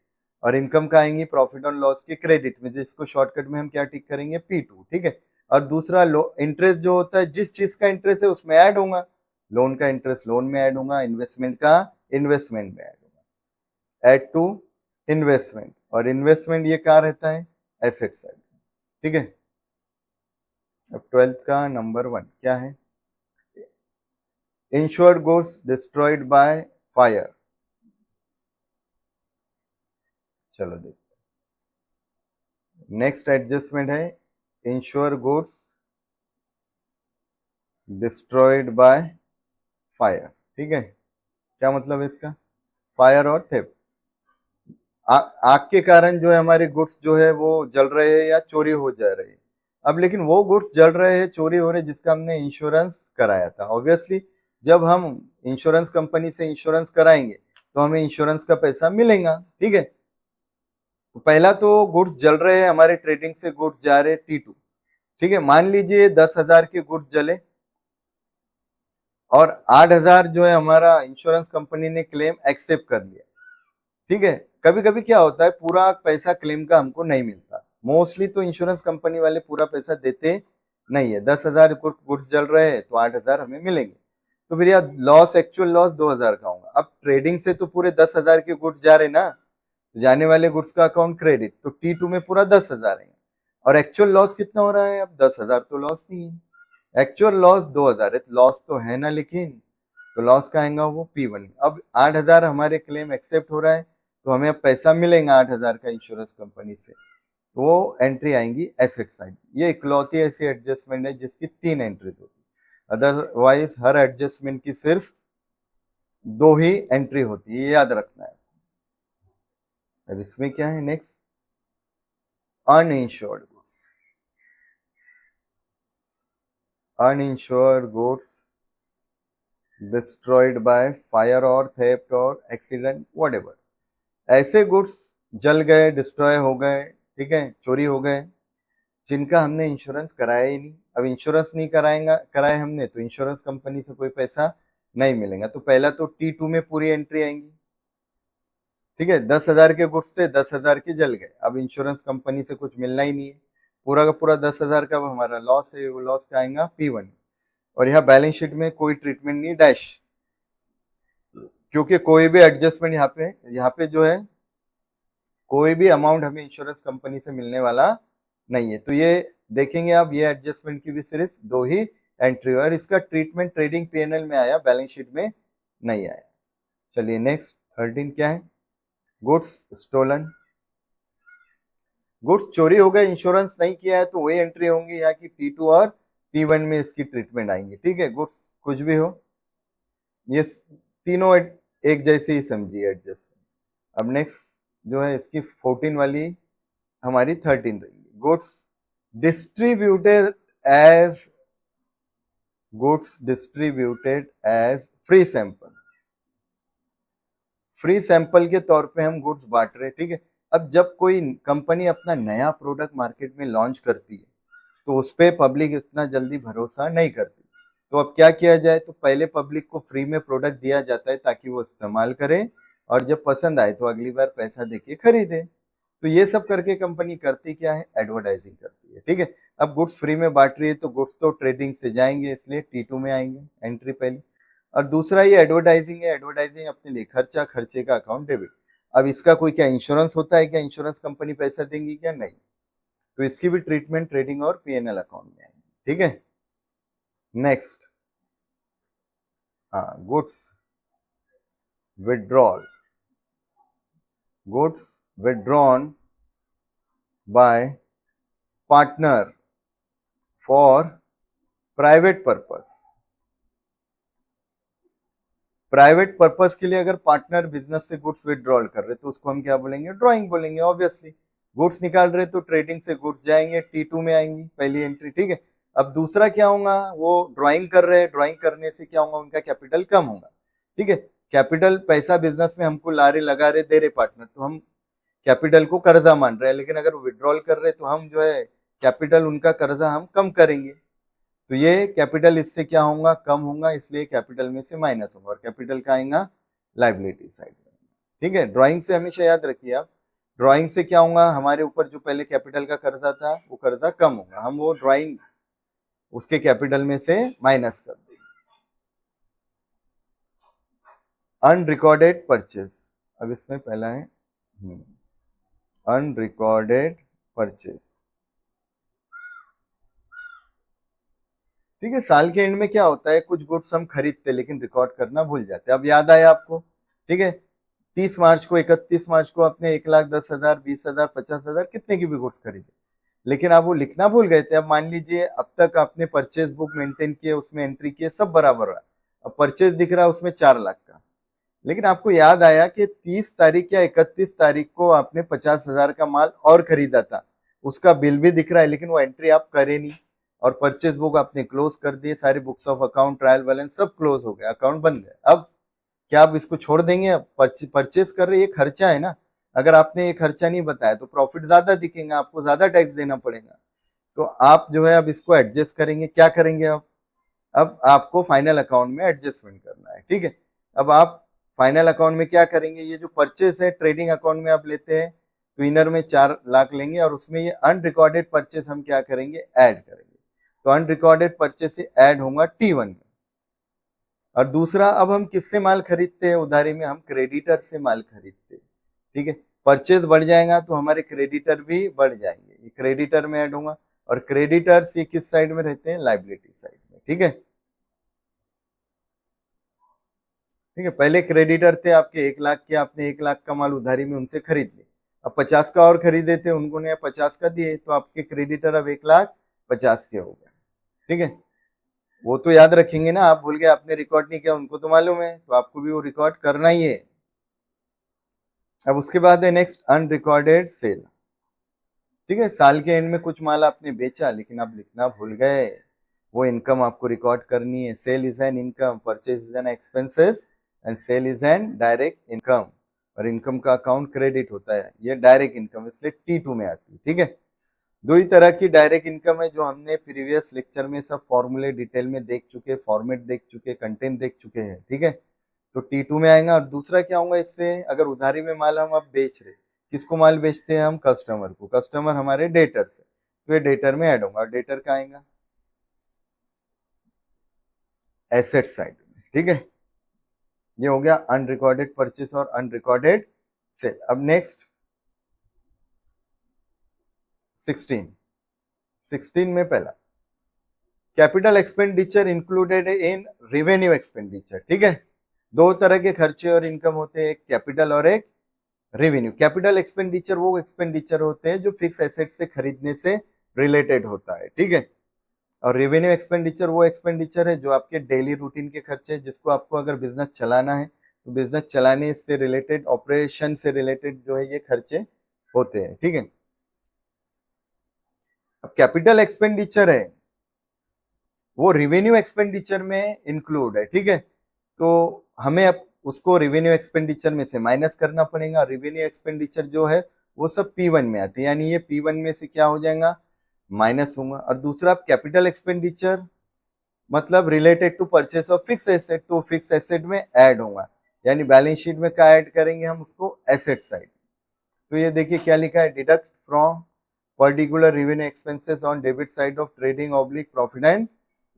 और इनकम का आएंगी प्रॉफिट और लॉस के क्रेडिट में, जिसको शॉर्टकट में हम क्या टिक करेंगे? P2। ठीक है, और दूसरा इंटरेस्ट जो होता है, जिस चीज का इंटरेस्ट है उसमें ऐड होगा। लोन का इंटरेस्ट लोन में ऐड होगा, इन्वेस्टमेंट का इन्वेस्टमेंट में ऐड होगा। ऐड टू इन्वेस्टमेंट, और इन्वेस्टमेंट ये कहाँ रहता है? Asset side. ठीक है, अब 12th का नंबर 1 क्या है? Insured goods destroyed by fire. चलो देखते हैं, नेक्स्ट एडजस्टमेंट है ensure goods destroyed by fire. ठीक है, क्या मतलब है इसका? फायर और थेफ्ट, आग के कारण जो है हमारे गुड्स जो है वो जल रहे हैं या चोरी हो जा रहे हैं। अब लेकिन वो गुड्स जल रहे हैं, चोरी हो रहे हैं, जिसका हमने इंश्योरेंस कराया था। ऑब्वियसली जब हम इंश्योरेंस कंपनी से इंश्योरेंस कराएंगे तो हमें इंश्योरेंस का पैसा मिलेगा। ठीक है, तो पहला तो गुड्स जल रहे हैं, हमारे ट्रेडिंग से गुड्स जा रहे हैं T2। ठीक है, मान लीजिए 10,000 के गुड्स जले और 8,000 जो है हमारा इंश्योरेंस कंपनी ने क्लेम एक्सेप्ट कर लिया। ठीक है, कभी कभी क्या होता है पूरा पैसा क्लेम का हमको नहीं मिलता, मोस्टली तो इंश्योरेंस कंपनी वाले पूरा पैसा देते नहीं है। 10,000 गुड्स जल रहे हैं तो 8,000 हमें मिलेंगे, तो फिर यार लॉस, एक्चुअल लॉस 2,000 का होगा। अब ट्रेडिंग से तो पूरे 10,000 के गुड्स जा रहे ना, तो जाने वाले गुड्स का अकाउंट क्रेडिट, तो T2 में पूरा 10,000 है। और एक्चुअल लॉस कितना हो रहा है? अब 10,000 तो लॉस नहीं है, एक्चुअल लॉस 2,000 है, लॉस तो है ना, लेकिन तो लॉस का आएगा वो P1। अब 8,000 हमारे क्लेम एक्सेप्ट हो रहा है, तो हमें अब पैसा मिलेगा 8,000 का इंश्योरेंस कंपनी से, तो वो एंट्री आएंगी एसेट साइड। ये इकलौती ऐसी एडजस्टमेंट है जिसकी 3 एंट्रीज होती है, अदरवाइज हर एडजस्टमेंट की सिर्फ 2 ही एंट्री होती है, ये याद रखना है। अब इसमें क्या है next, uninsured goods. Uninsured goods destroyed by fire और थेफ्ट और एक्सीडेंट व्हाटएवर। ऐसे गुड्स जल गए, डिस्ट्रॉय हो गए, ठीक है, चोरी हो गए, जिनका हमने इंश्योरेंस कराया ही नहीं। अब इंश्योरेंस नहीं कराए हमने, तो इंश्योरेंस कंपनी से कोई पैसा नहीं मिलेगा। तो पहला तो T2 में पूरी एंट्री आएंगी, ठीक है, 10,000 के गुड्स थे, 10,000 के जल गए, अब इंश्योरेंस कंपनी से कुछ मिलना ही नहीं है, पूरा का पूरा 10,000 का हमारा लॉस है, वो लॉस का आएगा P1। और यहाँ बैलेंस शीट में कोई ट्रीटमेंट नहीं, डैश, क्योंकि कोई भी एडजस्टमेंट यहाँ पे जो है कोई भी अमाउंट हमें इंश्योरेंस कंपनी से मिलने वाला नहीं है। तो ये देखेंगे आप, ये एडजस्टमेंट की भी सिर्फ 2 ही एंट्री है, और इसका ट्रीटमेंट ट्रेडिंग P&L में आया, बैलेंस शीट में नहीं आया। चलिए नेक्स्ट 13 क्या है, गुड्स स्टोलन। गुड्स चोरी हो गए, इंश्योरेंस नहीं किया है, तो वही एंट्री होंगी यहाँ की T2 और P1 में इसकी ट्रीटमेंट आएंगी, ठीक है। गुड्स कुछ भी हो, ये तीनों एक जैसे ही समझिए एडजस्ट। अब नेक्स्ट जो है इसकी 14 वाली हमारी 13 रहेगी, goods distributed as free sample. Free sample के तौर पे हम गुड्स बांट रहे हैं, ठीक है। अब जब कोई कंपनी अपना नया प्रोडक्ट मार्केट में लॉन्च करती है, तो उस पर पब्लिक इतना जल्दी भरोसा नहीं करती, तो अब क्या किया जाए, तो पहले पब्लिक को फ्री में प्रोडक्ट दिया जाता है ताकि वो इस्तेमाल करे, और जब पसंद आए तो अगली बार पैसा देके खरीदे। तो ये सब करके कंपनी करती क्या है, एडवर्टाइजिंग करती है, ठीक है। अब गुड्स फ्री में बांट रही है, तो गुड्स तो ट्रेडिंग से जाएंगे, इसलिए T2 में आएंगे एंट्री पहली। और दूसरा ये एडवर्टाइजिंग है, एडवर्टाइजिंग अपने लिए खर्चा, खर्चे का अकाउंट डेबिट। अब इसका कोई क्या इंश्योरेंस होता है क्या, इंश्योरेंस कंपनी पैसा देंगी क्या, नहीं, तो इसकी भी ट्रीटमेंट ट्रेडिंग और P&L अकाउंट में आएगी, ठीक है। नेक्स्ट, हाँ, goods withdrawal. Goods withdrawn bye partner for private purpose. Private purpose के लिए अगर पार्टनर बिजनेस से गुड्स विड्रॉल कर रहे तो उसको हम क्या बोलेंगे, ड्रॉइंग बोलेंगे, ऑब्वियसली। गुड्स निकाल रहे तो ट्रेडिंग से गुड्स जाएंगे, T2 में आएंगी पहली एंट्री, ठीक है। अब दूसरा क्या होगा, वो ड्रॉइंग कर रहे हैं, ड्रॉइंग करने से क्या होगा, उनका कैपिटल कम होगा, ठीक है। कैपिटल पैसा बिजनेस में हमको ला रहे, लगा रहे, दे रहे पार्टनर, तो हम कैपिटल को कर्जा मान रहे हैं, लेकिन अगर विड्रॉल कर रहे तो हम जो है कैपिटल उनका कर्जा हम कम करेंगे, तो ये कैपिटल इससे क्या होगा, कम होगा, इसलिए कैपिटल में से माइनस होगा, और कैपिटल का आएगा लाइबिलिटी साइड में, ठीक है। ड्राइंग से हमेशा याद रखिए आप, ड्राइंग से क्या होगा, हमारे ऊपर जो पहले कैपिटल का कर्जा था वो कर्जा कम होगा, हम वो ड्राइंग उसके कैपिटल में से माइनस कर देंगे। अनरिकॉर्डेड परचेज, अब इसमें पहला है अनरिकॉर्डेड परचेज, ठीक है। साल के एंड में क्या होता है, कुछ गुड्स हम खरीदते लेकिन रिकॉर्ड करना भूल जाते हैं। अब याद आया आपको, ठीक है, 30 मार्च को 31 मार्च को अपने 1,10,000 20,000 50,000 कितने की भी गुड्स खरीदे, लेकिन आप वो लिखना भूल गए थे। अब मान लीजिए अब तक आपने परचेज बुक मेंटेन किए, उसमें एंट्री किए, सब बराबर रहा, अब परचेज दिख रहा है उसमें 4 लाख का, लेकिन आपको याद आया कि 30 तारीख या 31 तारीख को आपने 50,000 का माल और खरीदा था, उसका बिल भी दिख रहा है, लेकिन वो एंट्री आप करे नहीं, और परचेज बुक आपने क्लोज कर दिए, सारी books of account, trial balance सब क्लोज हो गया, अकाउंट बंद है। अब क्या आप इसको छोड़ देंगे, अब परचेज कर रहे, ये खर्चा है ना, अगर आपने ये खर्चा नहीं बताया तो प्रॉफिट ज्यादा दिखेगा, आपको ज्यादा टैक्स देना पड़ेगा, तो आप जो है अब इसको एडजस्ट करेंगे, क्या करेंगे, अब आपको फाइनल अकाउंट में एडजस्टमेंट करना है, ठीक है। अब आप फाइनल अकाउंट में क्या करेंगे, ये जो परचेस है ट्रेडिंग अकाउंट में आप लेते हैं, तो इनर में 4 लाख लेंगे, और उसमें ये अनरिकॉर्डेड परचेस हम क्या करेंगे, ऐड करेंगे, तो अनरिकॉर्डेड परचेस से ऐड होगा T1 में। और दूसरा, अब हम किससे माल खरीदते हैं, उधारी में हम क्रेडिटर से माल खरीदते हैं, ठीक है। परचेज बढ़ जाएगा तो हमारे क्रेडिटर भी बढ़ जाएंगे, ये क्रेडिटर में ऐड होगा। और क्रेडिटर्स ये किस साइड में रहते हैं, लाइबिलिटी साइड में, ठीक है। ठीक है, पहले क्रेडिटर थे आपके 1 लाख के, आपने 1 लाख का माल उधारी में उनसे खरीद लिया, अब 50 का और खरीदे थे, उनको ने 50 का दिए, तो आपके क्रेडिटर अब 1,50,000 के हो गए। ठीक है, वो तो याद रखेंगे ना, आप भूल गए, आपने रिकॉर्ड नहीं किया, उनको तो मालूम है, तो आपको भी वो रिकॉर्ड करना ही है। अब उसके बाद है नेक्स्ट अनरिकॉर्डेड सेल। ठीक है, साल के एंड में कुछ माल आपने बेचा लेकिन आप लिखना भूल गए, वो इनकम आपको रिकॉर्ड करनी है। Sale is an income, purchase is an expenses and sale is an direct income, और इनकम का अकाउंट क्रेडिट होता है, ये डायरेक्ट इनकम इसलिए T2 में आती है। ठीक है, दो ही तरह की डायरेक्ट इनकम है जो हमने प्रीवियस लेक्चर में सब फॉर्मूले डिटेल में देख चुके, फॉर्मेट देख चुके, कंटेंट देख चुके हैं। ठीक है, तो T2 में आएगा। और दूसरा क्या होगा इससे, अगर उधारी में माल हम अब बेच रहे, किसको माल बेचते हैं हम, कस्टमर को, कस्टमर हमारे डेटर से, तो ये डेटर में ऐड होगा, और डेटर का आएगा एसेट साइड में। ठीक है, ये हो गया अनरिकॉर्डेड परचेस और अनरिकॉर्डेड सेल। अब नेक्स्ट 16 में पहला capital expenditure included in revenue expenditure. ठीक है, दो तरह के खर्चे और इनकम होते हैं, एक कैपिटल और एक रेवेन्यू। कैपिटल एक्सपेंडिचर वो एक्सपेंडिचर होते हैं जो फिक्स एसेट से खरीदने से रिलेटेड होता है। ठीक है, और रेवेन्यू एक्सपेंडिचर वो एक्सपेंडिचर है जो आपके डेली रूटीन के खर्चे हैं, जिसको आपको अगर बिजनेस चलाना है तो बिजनेस चलाने से रिलेटेड, ऑपरेशन से रिलेटेड जो है ये खर्चे होते हैं। ठीक है, अब कैपिटल एक्सपेंडिचर है वो रेवेन्यू एक्सपेंडिचर में इंक्लूड है। ठीक है, तो हमें अब उसको रेवेन्यू एक्सपेंडिचर में से माइनस करना पड़ेगा। रेवेन्यू एक्सपेंडिचर जो है वो सब P1 में आते हैं, यानी ये P1 में से क्या हो जाएगा, माइनस होगा। और दूसरा कैपिटल एक्सपेंडिचर मतलब related to purchase of fix asset, तो फिक्स एसेट में ऐड होगा, यानी बैलेंस शीट में क्या ऐड करेंगे हम उसको, एसेट साइड। तो ये देखिए क्या लिखा है, deduct from particular revenue expenses on debit side of trading oblique profit and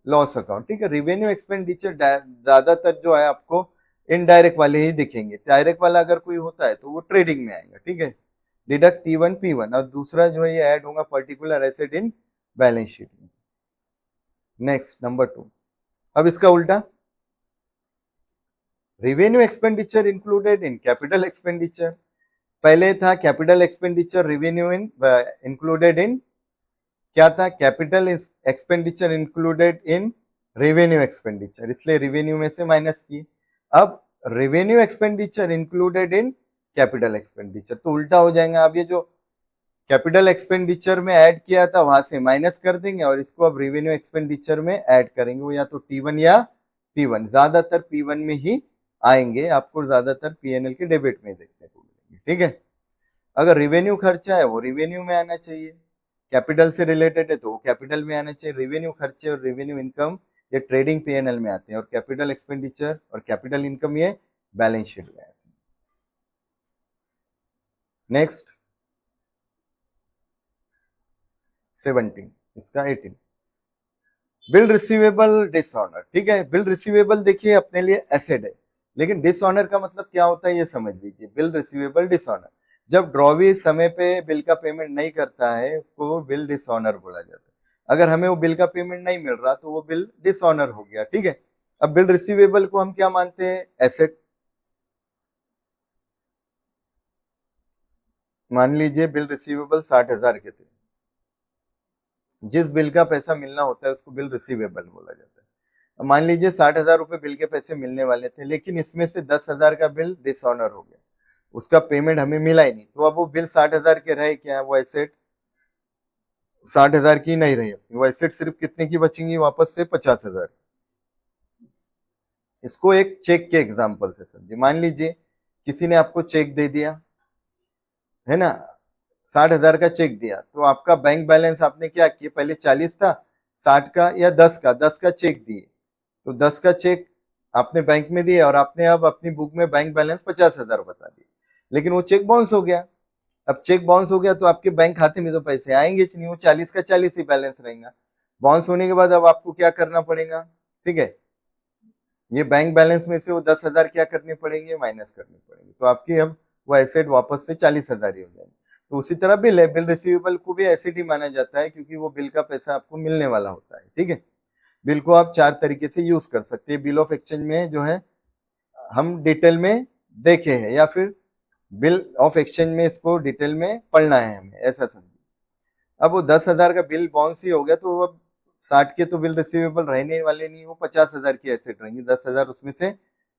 loss account. ठीक है, रेवेन्यू एक्सपेंडिचर ज्यादातर जो है आपको इनडायरेक्ट वाले ही दिखेंगे, डायरेक्ट वाला अगर कोई होता है तो वो ट्रेडिंग में आएगा। ठीक है, डिडक्ट T1 P1, और दूसरा जो है ये ऐड होगा particular asset in balance sheet में। नेक्स्ट नंबर 2, अब इसका उल्टा, revenue expenditure included in capital expenditure. पहले था capital expenditure revenue in included in, क्या था, capital expenditure included in revenue expenditure, इसलिए रेवेन्यू में से माइनस की। अब revenue expenditure included in capital expenditure, तो उल्टा हो जाएगा। अब ये जो कैपिटल एक्सपेंडिचर में ऐड किया था वहां से माइनस कर देंगे, और इसको अब रेवेन्यू एक्सपेंडिचर में ऐड करेंगे, वो या तो T1 या P1, ज्यादातर P1 में ही आएंगे, आपको ज्यादातर PNL के डेबिट में देखने को मिलेंगे। ठीक है, अगर रेवेन्यू खर्चा है वो रेवेन्यू में आना चाहिए, कैपिटल से रिलेटेड है तो कैपिटल में आना चाहिए। रेवेन्यू खर्चे और रेवेन्यू इनकम ये ट्रेडिंग PNL में आते हैं, और कैपिटल एक्सपेंडिचर और कैपिटल इनकम ये बैलेंस शीट में आते हैं। नेक्स्ट 17, इसका 18, बिल रिसीवेबल डिसऑनर। ठीक है, बिल रिसीवेबल देखिए अपने लिए एसेट है, लेकिन डिसऑनर का मतलब क्या होता है ये समझ लीजिए। बिल रिसीवेबल डिसऑनर, जब ड्रॉवी समय पे बिल का पेमेंट नहीं करता है उसको बिल डिसऑनर बोला जाता है। अगर हमें वो बिल का पेमेंट नहीं मिल रहा तो वो बिल डिसऑनर हो गया। ठीक है, अब बिल रिसीवेबल को हम क्या मानते हैं, एसेट। मान लीजिए बिल रिसीवेबल 60,000 के थे, जिस बिल का पैसा मिलना होता है उसको बिल रिसीवेबल बोला जाता है। अब मान लीजिए 60,000 रुपए बिल के पैसे मिलने वाले थे, लेकिन इसमें से 10,000 का बिल डिसऑनर हो गया, उसका पेमेंट हमें मिला ही नहीं, तो अब वो बिल 60,000 के रहे क्या, वो एसेट 60,000 की नहीं रही, वो एसेट सिर्फ कितने की बचेंगी वापस से, 50,000। इसको एक चेक के एग्जाम्पल से समझिए। मान लीजिए किसी ने आपको चेक दे दिया है ना, 60,000 का चेक दिया, तो आपका बैंक बैलेंस आपने क्या किया, पहले 40 था, 60 का या 10 का चेक दिए, तो 10 का चेक आपने बैंक में दिया, और आपने अब अपनी बुक में बैंक बैलेंस 50,000 बता दिए, लेकिन वो चेक बाउंस हो गया। अब चेक बाउंस हो गया तो आपके बैंक खाते में तो पैसे आएंगे नहीं, वो 40 का 40 ही बैलेंस रहेगा। बाउंस होने के बाद अब आपको क्या करना पड़ेगा, ठीक है, ये बैंक बैलेंस में से वो 10,000 क्या करने पड़ेंगे, माइनस करने पड़ेंगे, तो आपकी अब वो एसेट वापस से 40,000 ही हो जाएंगे। तो उसी तरह बिल है, बिल रिसीवेबल को भी एसेट ही माना जाता है क्योंकि वो बिल का पैसा आपको मिलने वाला होता है। ठीक है, बिल को आप 4 तरीके से यूज कर सकते हैं। बिल ऑफ एक्सचेंज में जो है हम डिटेल में देखे हैं, या फिर बिल ऑफ एक्सचेंज में इसको डिटेल में पढ़ना है हमें, ऐसा समझिए। अब वो 10,000 का बिल बाउंस ही हो गया, तो अब 60 के तो बिल रिसीवेबल रहने वाले नहीं, वो 50,000 की एसेट रहेंगी, 10,000 उसमें से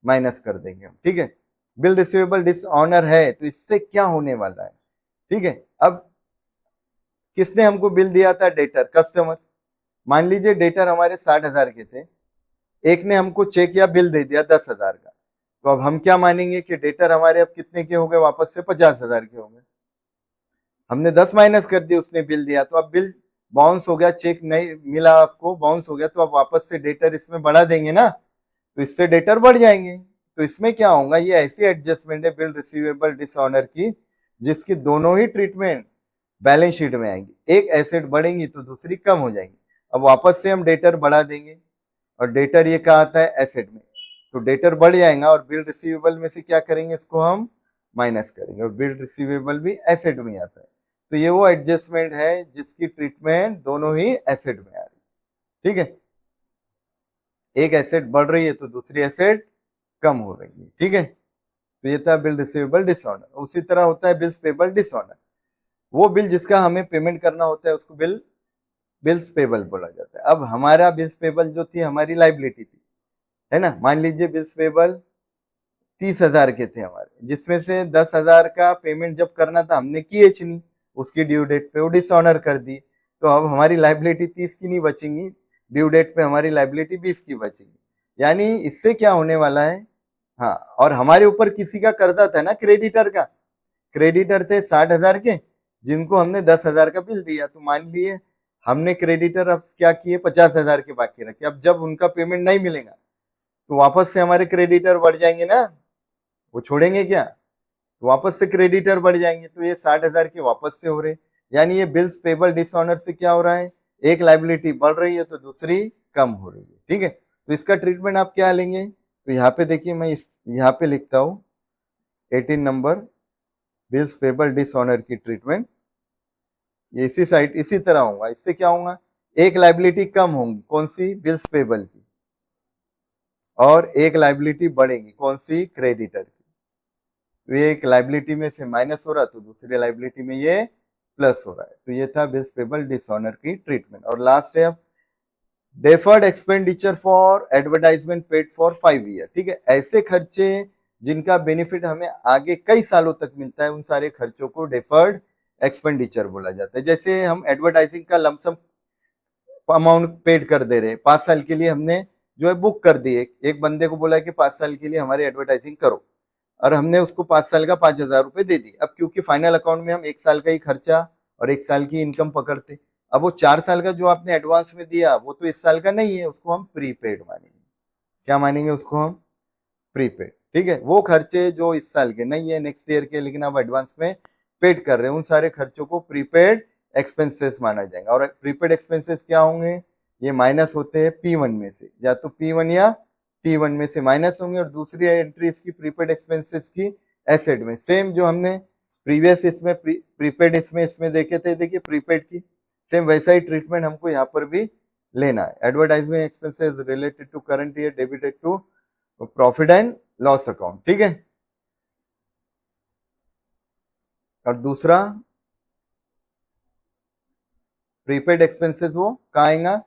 माइनस कर देंगे हम। ठीक है, बिल रिसीवेबल डिसऑनर है तो इससे क्या होने वाला है। ठीक है, अब किसने हमको बिल दिया था, डेटर, कस्टमर। मान लीजिए डेटर हमारे 60,000 के थे, एक ने हमको चेक या बिल दे दिया 10,000 का, तो अब हम क्या मानेंगे कि डेटर हमारे अब कितने के हो गए, वापस से 50,000 के हो गए। हमने 10 माइनस कर दिया, उसने बिल दिया, तो अब बिल बाउंस हो गया, चेक नहीं मिला आपको, बाउंस हो गया, तो आप वापस से डेटर इसमें बढ़ा देंगे ना, तो इससे डेटर बढ़ जाएंगे। तो इसमें क्या होगा, ये ऐसी एडजस्टमेंट है बिल रिसीवेबल डिसऑनर की जिसकी दोनों ही ट्रीटमेंट बैलेंस शीट में आएंगी, एक एसेट बढ़ेंगी तो दूसरी कम हो जाएंगी। अब वापस से हम डेटर बढ़ा देंगे, और डेटर ये कहा आता है एसेट में, तो डेटर बढ़ जाएगा, और बिल रिसीवेबल में से क्या करेंगे, इसको हम माइनस करेंगे, और बिल रिसीवेबल भी एसेट में आता है। तो ये वो एडजस्टमेंट है जिसकी ट्रीटमेंट दोनों ही एसेट में आ रही है। ठीक है, एक एसेट बढ़ रही है तो दूसरी एसेट कम हो रही है। ठीक है, तो ये था बिल रिसीवेबल डिसऑनर। उसी तरह होता है बिल्स पेबल डिसऑनर, वो बिल जिसका हमें पेमेंट करना होता है उसको बिल्स पेबल बोला जाता है। अब हमारा बिल्स पेबल जो थी हमारी लाइबिलिटी थी, है ना। मान लीजिए बिल्स पेबल 30,000 के थे हमारे, जिसमें से 10,000 का पेमेंट जब करना था हमने किए नहीं, उसकी ड्यू डेट पे वो डिसऑनर कर दी, तो अब हमारी लाइबिलिटी 30 की नहीं बचेंगी, ड्यू डेट पे हमारी लाइबिलिटी 20 की बचेगी। यानी इससे क्या होने वाला है, हाँ, और हमारे ऊपर किसी का कर्जा था ना, क्रेडिटर का, क्रेडिटर थे 60,000 के, जिनको हमने 10,000 का बिल दिया, तो मान लिए हमने क्रेडिटर अब क्या किए, 50,000 के बाकी रखे। अब जब उनका पेमेंट नहीं मिलेगा तो वापस से हमारे क्रेडिटर बढ़ जाएंगे ना, वो छोड़ेंगे क्या, तो वापस से क्रेडिटर बढ़ जाएंगे, तो ये 60,000 के वापस से हो रहे। यानी ये बिल्स पेबल डिसऑनर से क्या हो रहा है, एक लाइबिलिटी बढ़ रही है तो दूसरी कम हो रही है। ठीक है, तो इसका ट्रीटमेंट आप क्या लेंगे, तो यहाँ पे देखिए मैं यहाँ पे लिखता हूँ 18 नंबर बिल्स पेबल डिसऑनर की ट्रीटमेंट। ये इसी साइड इसी तरह होगा, इससे क्या होगा, एक लाइबिलिटी कम होंगी, कौन सी, बिल्स पेबल की, और एक लाइबिलिटी बढ़ेगी, कौन सी, क्रेडिटर की। तो ये एक लाइबिलिटी में से माइनस हो रहा तो दूसरी लाइबिलिटी में ये प्लस हो रहा है। तो ये था बिल्स पेबल डिसऑनर की ट्रीटमेंट। और लास्ट है अब deferred expenditure for advertisement paid for 5 year. ठीक है, ऐसे खर्चे जिनका बेनिफिट हमें आगे कई सालों तक मिलता है, उन सारे खर्चों को डेफर्ड एक्सपेंडिचर बोला जाता है। जैसे हम एडवर्टाइजिंग का लमसम अमाउंट पेड कर दे रहे हैं, 5 साल के लिए हमने जो है बुक कर दी, एक बंदे को बोला कि 5 साल के लिए हमारी एडवर्टाइजिंग करो, और हमने उसको 5 साल का 5,000 रुपए दे दी। अब क्योंकि फाइनल अकाउंट में हम 1 साल का ही खर्चा और 1 साल की इनकम पकड़ते, अब वो 4 साल का जो आपने एडवांस में दिया वो तो इस साल का नहीं है, उसको हम प्रीपेड मानेंगे। क्या मानेंगे, उसको हम प्रीपेड। ठीक है, वो खर्चे जो इस साल के नहीं है, नेक्स्ट ईयर के, लेकिन आप एडवांस में पेड कर रहे हैं, उन सारे खर्चों को प्रीपेड एक्सपेंसेस माना जाएगा। और प्रीपेड एक्सपेंसेस क्या होंगे, ये माइनस होते हैं P1 में से, या तो P1 या T1 में से माइनस होंगे, और दूसरी एंट्री इसकी प्रीपेड एक्सपेंसेस की एसेट में, सेम जो हमने प्रीवियस इसमें प्रीपेड इसमें देखे थे, देखिए प्रीपेड की सेम वैसा ही ट्रीटमेंट हमको यहाँ पर भी लेना है। Advertisement expenses related to current year debited to profit and loss account. ठीक है, और दूसरा प्रीपेड एक्सपेंसेस वो कहाँ आएगा,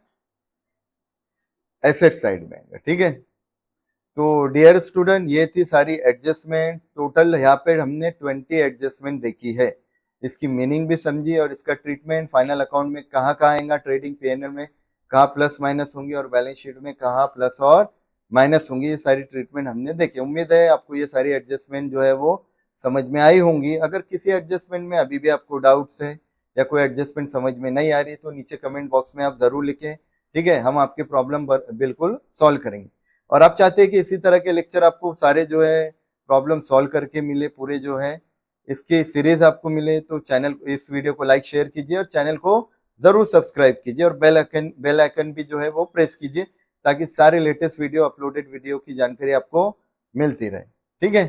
एसेट साइड में आएगा। ठीक है, तो डियर स्टूडेंट ये थी सारी एडजस्टमेंट, टोटल यहाँ पे हमने 20 एडजस्टमेंट देखी है, इसकी मीनिंग भी समझी, और इसका ट्रीटमेंट फाइनल अकाउंट में कहाँ कहाँ आएगा, ट्रेडिंग P&L में कहाँ प्लस माइनस होंगी, और बैलेंस शीट में कहाँ प्लस और माइनस होंगी, ये सारी ट्रीटमेंट हमने देखी। उम्मीद है आपको ये सारी एडजस्टमेंट जो है वो समझ में आई होंगी। अगर किसी एडजस्टमेंट में अभी भी आपको डाउट्स है या कोई एडजस्टमेंट समझ में नहीं आ रही, तो नीचे कमेंट बॉक्स में आप जरूर लिखें। ठीक है, हम आपके प्रॉब्लम बिल्कुल सॉल्व करेंगे। और आप चाहते हैं कि इसी तरह के लेक्चर आपको सारे जो है प्रॉब्लम सॉल्व करके मिले, पूरे जो है इसकी सीरीज आपको मिले, तो चैनल इस वीडियो को लाइक शेयर कीजिए, और चैनल को जरूर सब्सक्राइब कीजिए, और बेल आइकन भी जो है वो प्रेस कीजिए, ताकि सारे लेटेस्ट वीडियो अपलोडेड वीडियो की जानकारी आपको मिलती रहे। ठीक है,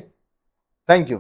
थैंक यू।